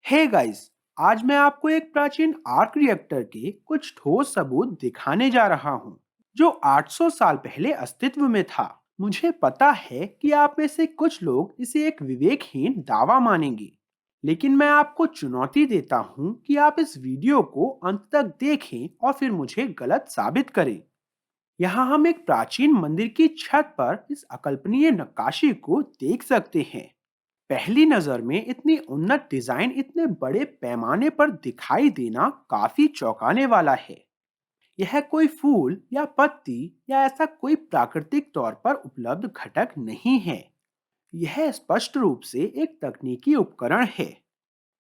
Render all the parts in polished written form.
Hey guys, आज मैं आपको एक प्राचीन आर्क रिएक्टर के कुछ ठोस सबूत दिखाने जा रहा हूँ जो 800 साल पहले अस्तित्व में था। मुझे पता है कि आप में से कुछ लोग इसे एक विवेकहीन दावा मानेंगे, लेकिन मैं आपको चुनौती देता हूँ कि आप इस वीडियो को अंत तक देखें और फिर मुझे गलत साबित करें। यहाँ हम एक प्राचीन मंदिर की छत पर इस अकल्पनीय नक्काशी को देख सकते हैं। पहली नजर में इतनी उन्नत डिजाइन इतने बड़े पैमाने पर दिखाई देना काफी चौंकाने वाला है। यह कोई फूल या पत्ती या ऐसा कोई प्राकृतिक तौर पर उपलब्ध घटक नहीं है। यह स्पष्ट रूप से एक तकनीकी उपकरण है।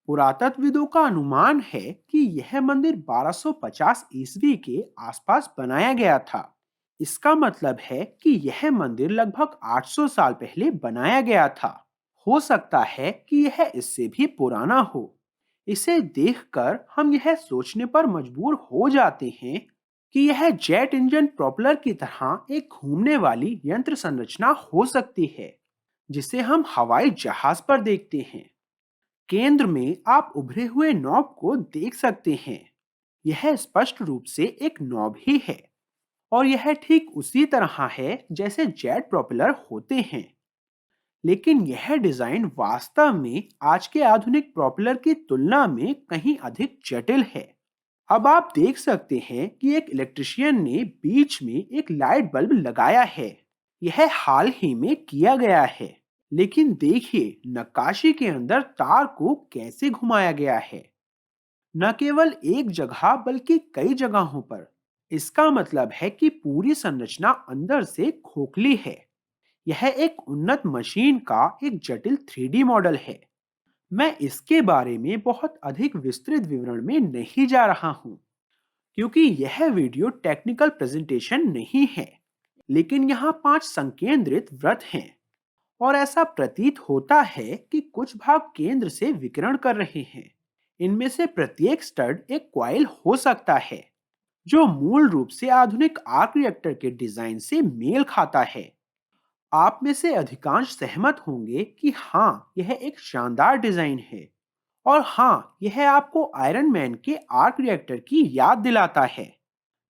पुरातत्वविदों का अनुमान है कि यह मंदिर 1250 ईस्वी के आसपास बनाया गया था। इसका मतलब है कि यह मंदिर लगभग 800 साल पहले बनाया गया था। हो सकता है कि यह इससे भी पुराना हो। इसे देखकर हम यह सोचने पर मजबूर हो जाते हैं कि यह जेट इंजन प्रोपेलर की तरह एक घूमने वाली यंत्र संरचना हो सकती है, जिसे हम हवाई जहाज पर देखते हैं। केंद्र में आप उभरे हुए नॉब को देख सकते हैं। यह स्पष्ट रूप से एक नॉब ही है, और यह ठीक उसी तरह है जैसे जेट प्रोपेलर होते हैं। लेकिन यह डिजाइन वास्तव में आज के आधुनिक प्रोपेलर की तुलना में कहीं अधिक जटिल है। अब आप देख सकते हैं कि एक इलेक्ट्रिशियन ने बीच में एक लाइट बल्ब लगाया है। यह हाल ही में किया गया है। लेकिन देखिए नक्काशी के अंदर तार को कैसे घुमाया गया है, न केवल एक जगह बल्कि कई जगहों पर। इसका मतलब है कि पूरी संरचना अंदर से खोखली है। यह एक उन्नत मशीन का एक जटिल 3D मॉडल है। मैं इसके बारे में बहुत अधिक विस्तृत विवरण में नहीं जा रहा हूं, क्योंकि यह वीडियो टेक्निकल प्रेजेंटेशन नहीं है। लेकिन यहाँ 5 संकेंद्रित वृत्त हैं, और ऐसा प्रतीत होता है कि कुछ भाग केंद्र से विकिरण कर रहे हैं। इनमें से प्रत्येक स्टड एक क्वाइल हो सकता है, जो मूल रूप से आधुनिक आर्क रिएक्टर के डिजाइन से मेल खाता है। आप में से अधिकांश सहमत होंगे कि हाँ, यह एक शानदार डिजाइन है, और हाँ, यह आपको आयरन मैन के आर्क रिएक्टर की याद दिलाता है।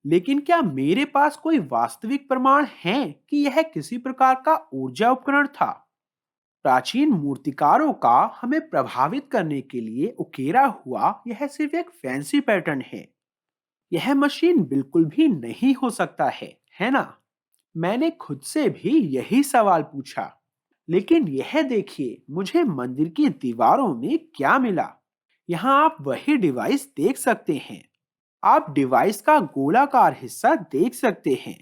लेकिन क्या मेरे पास कोई वास्तविक प्रमाण है कि यह किसी प्रकार का ऊर्जा उपकरण था? प्राचीन मूर्तिकारों का हमें प्रभावित करने के लिए उकेरा हुआ यह सिर्फ एक फैंसी पैटर्न है। यह मशीन बिल्कुल भी नहीं हो सकता है ना? मैंने खुद से भी यही सवाल पूछा। लेकिन यह देखिए मुझे मंदिर की दीवारों में क्या मिला। यहाँ आप वही डिवाइस देख सकते हैं। आप डिवाइस का गोलाकार हिस्सा देख सकते हैं,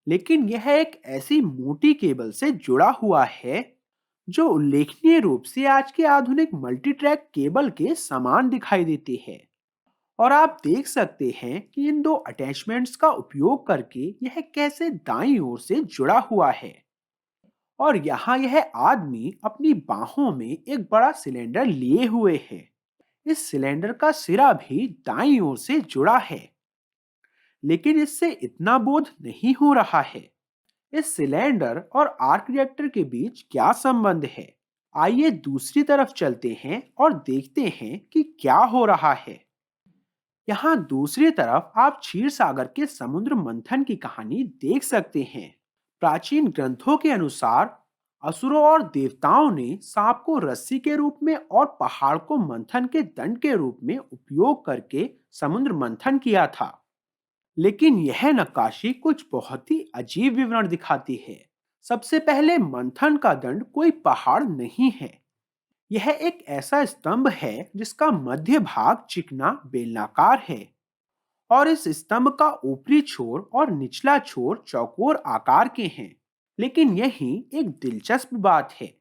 लेकिन यह एक ऐसी मोटी केबल से जुड़ा हुआ है जो उल्लेखनीय रूप से आज के आधुनिक मल्टी ट्रैक केबल के समान दिखाई देती है। और आप देख सकते हैं कि इन दो अटैचमेंट्स का उपयोग करके यह कैसे दाईं ओर से जुड़ा हुआ है। और यहाँ यह आदमी अपनी बाहों में एक बड़ा सिलेंडर लिए हुए है। इस सिलेंडर का सिरा भी दाईं ओर से जुड़ा है। लेकिन इससे इतना बोध नहीं हो रहा है। इस सिलेंडर और आर्क रिएक्टर के बीच क्या संबंध है? आइए दूसरी तरफ चलते हैं और देखते हैं कि क्या हो रहा है। यहाँ दूसरी तरफ आप क्षीर सागर के समुद्र मंथन की कहानी देख सकते हैं। प्राचीन ग्रंथों के अनुसार असुरों और देवताओं ने सांप को रस्सी के रूप में और पहाड़ को मंथन के दंड के रूप में उपयोग करके समुद्र मंथन किया था। लेकिन यह नक्काशी कुछ बहुत ही अजीब विवरण दिखाती है। सबसे पहले मंथन का दंड कोई पहाड़ नहीं है। यह एक ऐसा स्तंभ है जिसका मध्य भाग चिकना बेलनाकार है, और इस स्तंभ का ऊपरी छोर और निचला छोर चौकोर आकार के हैं। लेकिन यही एक दिलचस्प बात है।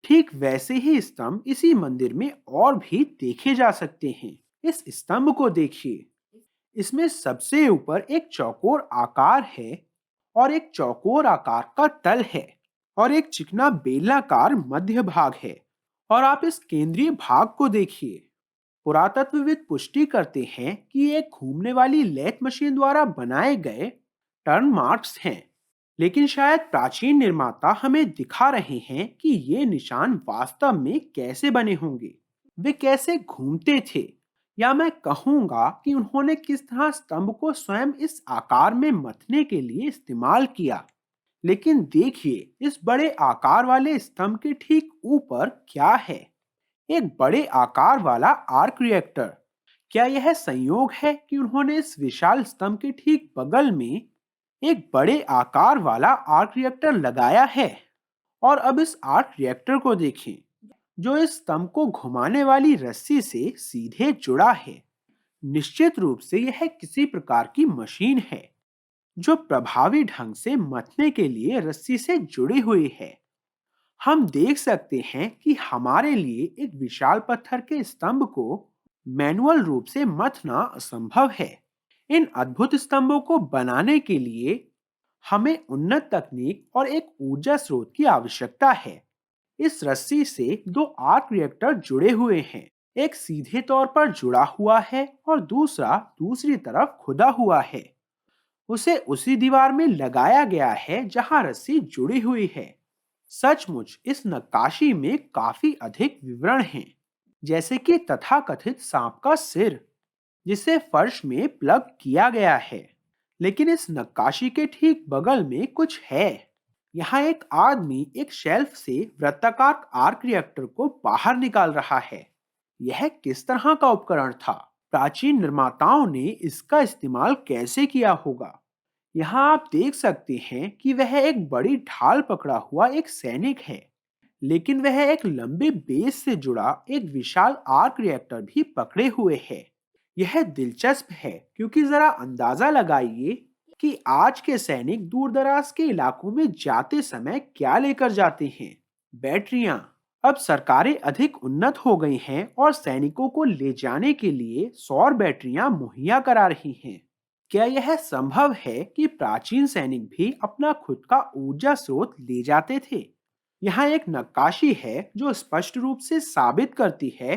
ठीक वैसे ही स्तंभ इसी मंदिर में और भी देखे जा सकते हैं। इस स्तंभ को देखिए। इसमें सबसे ऊपर एक चौकोर आकार है, और एक चौकोर आकार का तल है, और एक चिकना बेलनाकार मध्य भाग है। और आप इस केंद्रीय भाग को देखिए। पुरातत्वविद पुष्टि करते हैं कि ये घूमने वाली लेथ मशीन द्वारा बनाए गए टर्न मार्क्स हैं। लेकिन शायद प्राचीन निर्माता हमें दिखा रहे हैं कि ये निशान वास्तव में कैसे बने होंगे। वे कैसे घूमते थे, या मैं कहूँगा कि उन्होंने किस तरह स्तंभ को स्वयं इस आकार में मथने के लिए इस्तेमाल किया। लेकिन देखिए, इस बड़े आकार वाले स्तंभ के ठीक ऊपर क्या है? एक बड़े आकार वाला आर्क रिएक्टर। क्या यह संयोग है कि उन्होंने इस विशाल स्तंभ के ठीक बगल में एक बड़े आकार वाला आर्क रिएक्टर लगाया है? और अब इस आर्क रिएक्टर को देखें, जो इस स्तंभ को घुमाने वाली रस्सी से सीधे जुड़ा है। निश्चित रूप से यह किसी प्रकार की मशीन है, जो प्रभावी ढंग से मथने के लिए रस्सी से जुड़ी हुई है। हम देख सकते हैं कि हमारे लिए एक विशाल पत्थर के स्तंभ को मैनुअल रूप से मथना असंभव है। इन अद्भुत स्तंभों को बनाने के लिए हमें उन्नत तकनीक और एक ऊर्जा स्रोत की आवश्यकता है। इस रस्सी से दो आर्क रिएक्टर जुड़े हुए हैं। एक सीधे तौर पर जुड़ा हुआ है और दूसरा दूसरी तरफ खुदा हुआ है। उसे उसी दीवार में लगाया गया है जहां रस्सी जुड़ी हुई है। सचमुच इस नक्काशी में काफी अधिक विवरण हैं, जैसे कि तथाकथित सांप का सिर, जिसे फर्श में प्लग किया गया है। लेकिन इस नक्काशी के ठीक बगल में कुछ है। यहाँ एक आदमी एक शेल्फ से वृत्ताकार आर्क रिएक्टर को बाहर निकाल रहा है। यह किस तरह का उपकरण था? प्राचीन निर्माताओं ने इसका इस्तेमाल कैसे किया होगा? यहाँ आप देख सकते हैं कि वह एक बड़ी ढाल पकड़ा हुआ एक सैनिक है, लेकिन वह एक लंबे बेस से जुड़ा एक विशाल आर्क रिएक्टर भी पकड़े हुए है। यह दिलचस्प है क्योंकि जरा अंदाजा लगाइए कि आज के सैनिक दूर दराज के इलाकों में जाते समय क्या लेकर जाते हैं। बैटरियां। अब सरकारें अधिक उन्नत हो गई हैं और सैनिकों को ले जाने के लिए सौर बैटरियां मुहैया करा रही हैं। क्या यह संभव है कि प्राचीन सैनिक भी अपना खुद का ऊर्जा स्रोत ले जाते थे? यहाँ एक नक्काशी है जो स्पष्ट रूप से साबित करती है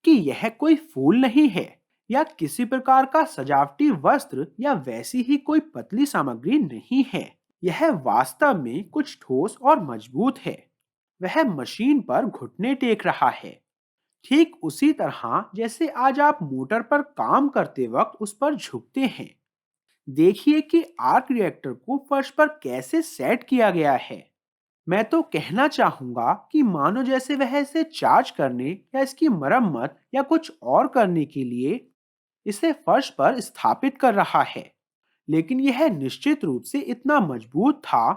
कि यह कोई फूल नहीं है या किसी प्रकार का सजावटी वस्त्र या वैसी ही कोई पतली सामग्री नहीं है। यह वास्तव में कुछ ठोस और मजबूत है। वह मशीन पर घुटने टेक रहा है, ठीक उसी तरह जैसे आज आप मोटर पर काम करते वक्त उस पर झुकते हैं। देखिए कि आर्क रिएक्टर को फर्श पर कैसे सेट किया गया है। मैं तो कहना चाहूंगा कि मानो जैसे वह इसे चार्ज करने या इसकी मरम्मत या कुछ और करने के लिए इसे फर्श पर स्थापित कर रहा है। लेकिन यह निश्चित रूप से इतना मजबूत था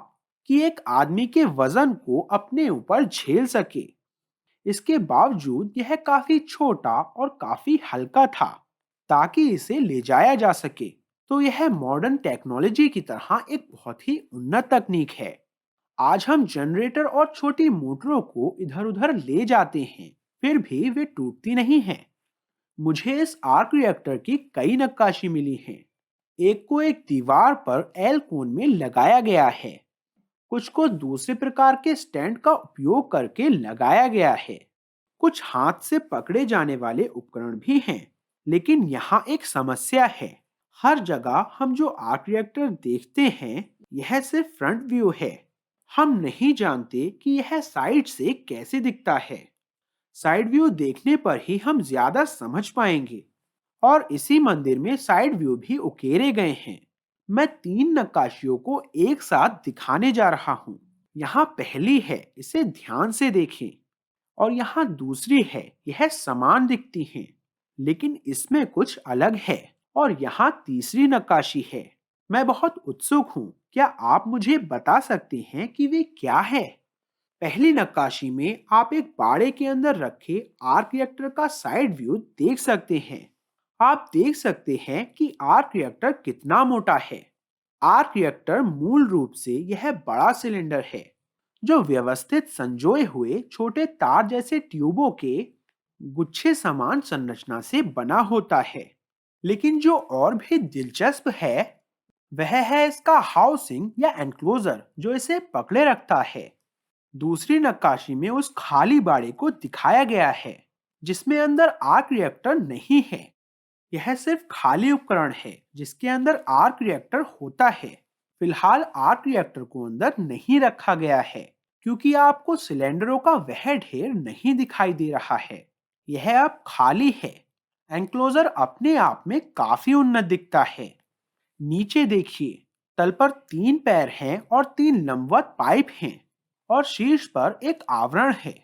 कि एक आदमी के वजन को अपने ऊपर झेल सके। इसके बावजूद यह काफी छोटा और काफी हल्का था ताकि इसे ले जाया जा सके। तो यह मॉडर्न टेक्नोलॉजी की तरह एक बहुत ही उन्नत तकनीक है। आज हम जनरेटर और छोटी मोटरों को इधर उधर ले जाते हैं, फिर भी वे टूटती नहीं हैं। मुझे इस आर्क रिएक्टर की कई नक्काशी मिली हैं। एक को एक दीवार पर एल कोन में लगाया गया है, कुछ को दूसरे प्रकार के स्टैंड का उपयोग करके लगाया गया है। कुछ हाथ से पकड़े जाने वाले उपकरण भी हैं। लेकिन यहाँ एक समस्या है। हर जगह हम जो आर्क रिएक्टर देखते हैं, यह सिर्फ फ्रंट व्यू है। हम नहीं जानते कि यह साइड से कैसे दिखता है। साइड व्यू देखने पर ही हम ज्यादा समझ पाएंगे। और इसी मंदिर में साइड व्यू भी उकेरे गए हैं। मैं तीन नक्काशियों को एक साथ दिखाने जा रहा हूँ। यहाँ पहली है, इसे ध्यान से देखें। और यहाँ दूसरी है, यह समान दिखती हैं, लेकिन इसमें कुछ अलग है। और यहाँ तीसरी नक्काशी है। मैं बहुत उत्सुक हूँ। क्या आप मुझे बता सकते हैं कि वे क्या है? पहली नक्काशी में आप एक बाड़े के अंदर रखे आर्क रिएक्टर का साइड व्यू देख सकते हैं। आप देख सकते हैं कि आर्क रिएक्टर कितना मोटा है। आर्क रिएक्टर मूल रूप से यह बड़ा सिलेंडर है जो व्यवस्थित संजोए हुए छोटे तार जैसे ट्यूबों के गुच्छे समान संरचना से बना होता है। लेकिन जो और भी दिलचस्प है वह है इसका हाउसिंग या एनक्लोजर जो इसे पकड़े रखता है। दूसरी नक्काशी में उस खाली बाड़े को दिखाया गया है जिसमें अंदर आर्क रिएक्टर नहीं है। यह सिर्फ खाली उपकरण है जिसके अंदर आर्क रिएक्टर होता है। फिलहाल आर्क रिएक्टर को अंदर नहीं रखा गया है क्योंकि आपको सिलेंडरों का वह ढेर नहीं दिखाई दे रहा है। यह अब खाली है। एंक्लोजर अपने आप में काफी उन्नत दिखता है। नीचे देखिए, तल पर 3 पैर हैं और 3 लंबवत पाइप हैं और शीर्ष पर एक आवरण है।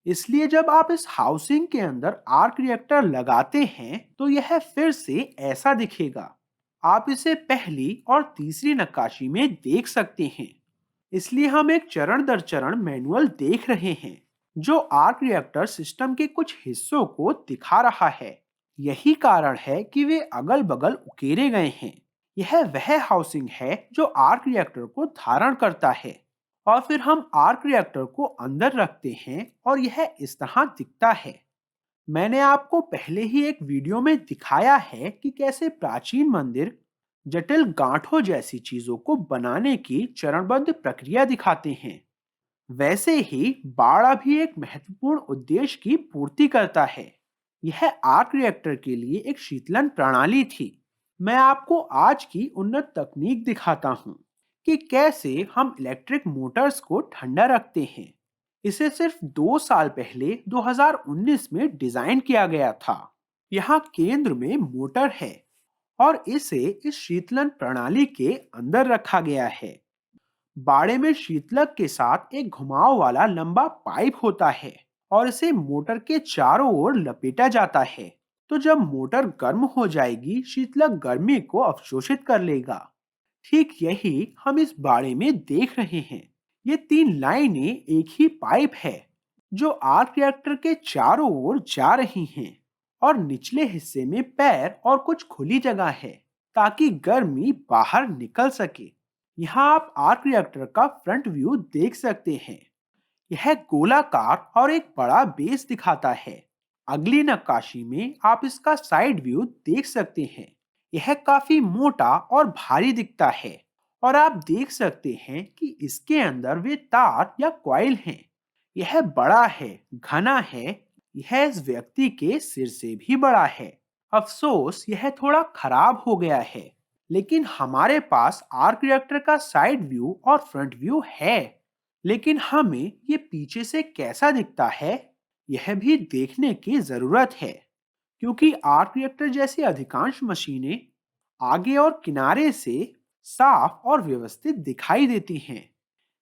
इसलिए जब आप इस हाउसिंग के अंदर आर्क रिएक्टर लगाते हैं तो यह फिर से ऐसा दिखेगा। आप इसे पहली और तीसरी नक्काशी में देख सकते हैं। इसलिए हम एक चरण दर चरण मैनुअल देख रहे हैं जो आर्क रिएक्टर सिस्टम के कुछ हिस्सों को दिखा रहा है। यही कारण है कि वे अगल बगल उकेरे गए हैं। यह वह हाउसिंग है जो आर्क रिएक्टर को धारण करता है और फिर हम आर्क रिएक्टर को अंदर रखते हैं और यह इस तरह दिखता है। मैंने आपको पहले ही एक वीडियो में दिखाया है कि कैसे प्राचीन मंदिर जटिल गांठों जैसी चीजों को बनाने की चरणबद्ध प्रक्रिया दिखाते हैं। वैसे ही बाड़ा भी एक महत्वपूर्ण उद्देश्य की पूर्ति करता है। यह आर्क रिएक्टर के लिए एक शीतलन प्रणाली थी। मैं आपको आज की उन्नत तकनीक दिखाता हूँ कि कैसे हम इलेक्ट्रिक मोटर्स को ठंडा रखते हैं। इसे सिर्फ 2 साल पहले 2019 में डिजाइन किया गया था। यहाँ केंद्र में मोटर है और इसे इस शीतलन प्रणाली के अंदर रखा गया है। बाड़े में शीतलक के साथ एक घुमाव वाला लंबा पाइप होता है और इसे मोटर के चारों ओर लपेटा जाता है। तो जब मोटर गर्म हो जाएगी, शीतलक गर्मी को अवशोषित कर लेगा। ठीक यही हम इस बाड़े में देख रहे हैं। ये 3 लाइनें एक ही पाइप है जो आर्क रिएक्टर के चारों ओर जा रही हैं और निचले हिस्से में पैर और कुछ खुली जगह है ताकि गर्मी बाहर निकल सके। यहाँ आप आर्क रिएक्टर का फ्रंट व्यू देख सकते हैं। यह गोलाकार और एक बड़ा बेस दिखाता है। अगली नक्काशी में आप इसका साइड व्यू देख सकते हैं। यह काफी मोटा और भारी दिखता है और आप देख सकते हैं कि इसके अंदर वे तार या कॉइल हैं। यह बड़ा है, घना है। यह इस व्यक्ति के सिर से भी बड़ा है। अफसोस यह थोड़ा खराब हो गया है, लेकिन हमारे पास आर्क रिएक्टर का साइड व्यू और फ्रंट व्यू है। लेकिन हमें ये पीछे से कैसा दिखता है, यह भी देखने की जरूरत है, क्योंकि आर्क रिएक्टर जैसी अधिकांश मशीनें आगे और किनारे से साफ और व्यवस्थित दिखाई देती हैं।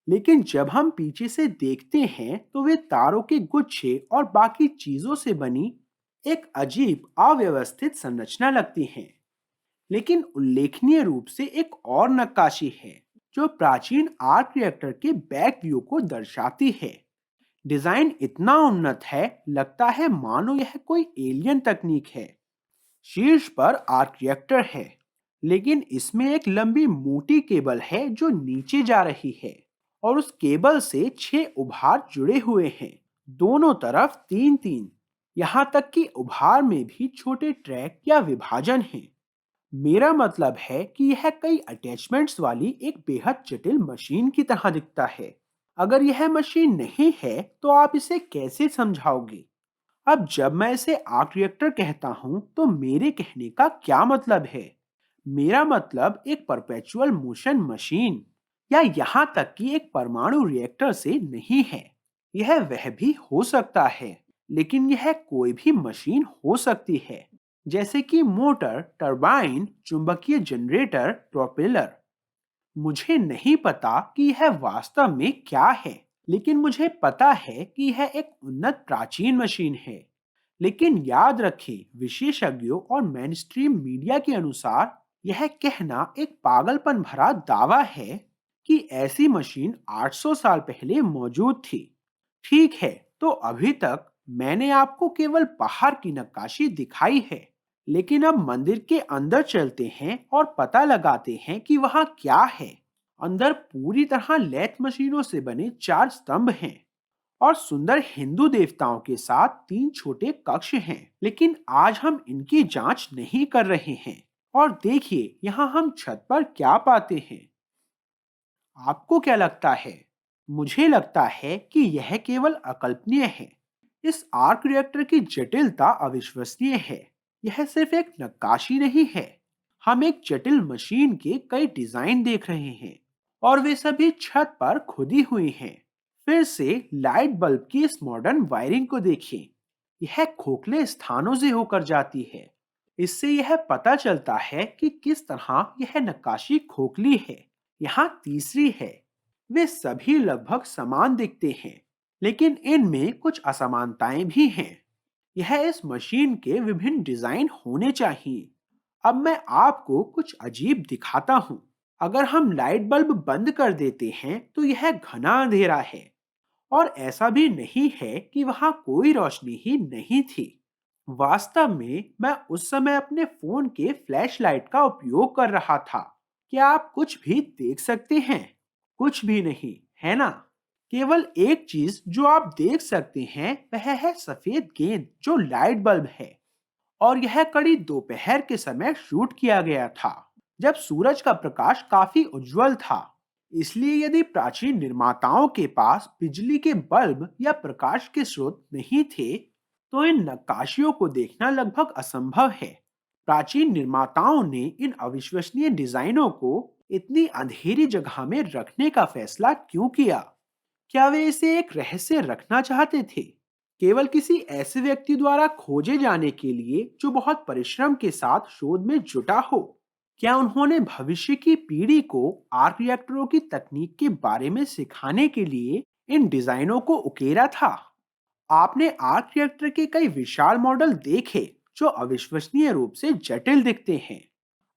लेकिन जब हम पीछे से देखते हैं तो वे तारों के गुच्छे और बाकी चीजों से बनी एक अजीब अव्यवस्थित संरचना लगती हैं। लेकिन उल्लेखनीय रूप से एक और नक्काशी है जो प्राचीन आर्क रिएक्टर के बैक व्यू को दर्शाती है। डिजाइन इतना उन्नत है, लगता है मानो यह कोई एलियन तकनीक है। शीर्ष पर आर्क रिएक्टर है, लेकिन इसमें एक लंबी मोटी केबल है जो नीचे जा रही है और उस केबल से 6 उभार जुड़े हुए हैं, दोनों तरफ 3-3। यहाँ तक कि उभार में भी छोटे ट्रैक या विभाजन हैं। मेरा मतलब है कि यह कई अटैचमेंट्स वाली एक बेहद जटिल मशीन की तरह दिखता है। अगर यह मशीन नहीं है तो आप इसे कैसे समझाओगे? अब जब मैं इसे आर्क रिएक्टर कहता हूं तो मेरे कहने का क्या मतलब है? मेरा मतलब एक परपेचुअल मोशन मशीन या यहाँ तक कि एक परमाणु रिएक्टर से नहीं है। यह वह भी हो सकता है, लेकिन यह कोई भी मशीन हो सकती है, जैसे कि मोटर, टरबाइन, चुंबकीय जनरेटर, प्रोपेलर। मुझे नहीं पता कि यह वास्तव में क्या है, लेकिन मुझे पता है कि यह एक उन्नत प्राचीन मशीन है। लेकिन याद रखें, विशेषज्ञों और मेनस्ट्रीम मीडिया के अनुसार यह कहना एक पागलपन भरा दावा है कि ऐसी मशीन 800 साल पहले मौजूद थी। ठीक है, तो अभी तक मैंने आपको केवल बाहर की नक्काशी दिखाई है, लेकिन अब मंदिर के अंदर चलते हैं और पता लगाते हैं कि वहां क्या है। अंदर पूरी तरह लैथ मशीनों से बने 4 स्तंभ हैं और सुंदर हिंदू देवताओं के साथ 3 छोटे कक्ष हैं। लेकिन आज हम इनकी जांच नहीं कर रहे हैं। और देखिए, यहाँ हम छत पर क्या पाते हैं। आपको क्या लगता है? मुझे लगता है कि यह केवल अकल्पनीय है। इस आर्क रिएक्टर की जटिलता अविश्वसनीय है। यह सिर्फ एक नक्काशी नहीं है। हम एक जटिल मशीन के कई डिजाइन देख रहे हैं और वे सभी छत पर खुदी हुई हैं। फिर से लाइट बल्ब की इस मॉडर्न वायरिंग को देखिए। यह खोखले स्थानों से होकर जाती है। इससे यह पता चलता है कि किस तरह यह नक्काशी खोखली है। यहाँ तीसरी है, वे सभी लगभग समान दिखते हैं, लेकिन इनमें कुछ असमानताएं भी हैं। यह इस मशीन के विभिन्न डिजाइन होने चाहिए। अब मैं आपको कुछ अजीब दिखाता हूँ। अगर हम लाइट बल्ब बंद कर देते हैं तो यह घना अंधेरा है, और ऐसा भी नहीं है कि वहां कोई रोशनी ही नहीं थी। वास्तव में मैं उस समय अपने फोन के फ्लैश लाइट का उपयोग कर रहा था। क्या आप कुछ भी देख सकते हैं? कुछ भी नहीं, है ना? केवल एक चीज जो आप देख सकते हैं वह है सफेद गेंद जो लाइट बल्ब है। और यह कड़ी दोपहर के समय शूट किया गया था, जब सूरज का प्रकाश काफी उज्जवल था। इसलिए यदि प्राचीन निर्माताओं के पास बिजली के बल्ब या प्रकाश के स्रोत नहीं थे, तो इन नक्काशियों को देखना लगभग असंभव है। प्राचीन निर्माताओं ने इन अविश्वसनीय डिजाइनों को इतनी अंधेरी जगह में रखने का फैसला क्यों किया? क्या वे इसे एक रहस्य रखना चाहते थे, केवल किसी ऐसे व्यक्ति द्वारा खोजे जाने के लिए जो बहुत परिश्रम के साथ शोध में जुटा हो? क्या उन्होंने भविष्य की पीढ़ी को आर्क रिएक्टरों की तकनीक के बारे में सिखाने के लिए इन डिजाइनों को उकेरा था? आपने आर्क रिएक्टर के कई विशाल मॉडल देखे जो अविश्वसनीय रूप से जटिल दिखते हैं।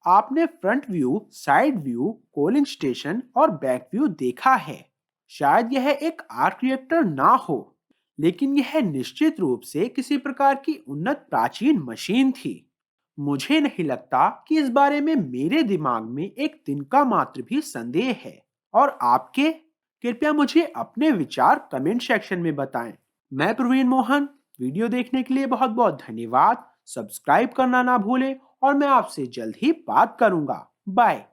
आपने front view, side view, cooling station और बैक व्यू देखा है। शायद यह एक आर्क रिएक्टर ना हो, लेकिन यह निश्चित रूप से किसी प्रकार की उन्नत प्राचीन मशीन थी। मुझे नहीं लगता कि इस बारे में मेरे दिमाग में एक तिनका मात्र भी संदेह है। और आपके? कृपया मुझे अपने विचार कमेंट सेक्शन में बताएं। मैं प्रवीण मोहन। वीडियो देखने के लिए बहुत बहुत धन्यवाद। सब्सक्राइब करना ना भूलें और मैं आपसे जल्द ही बात करूंगा। बाय।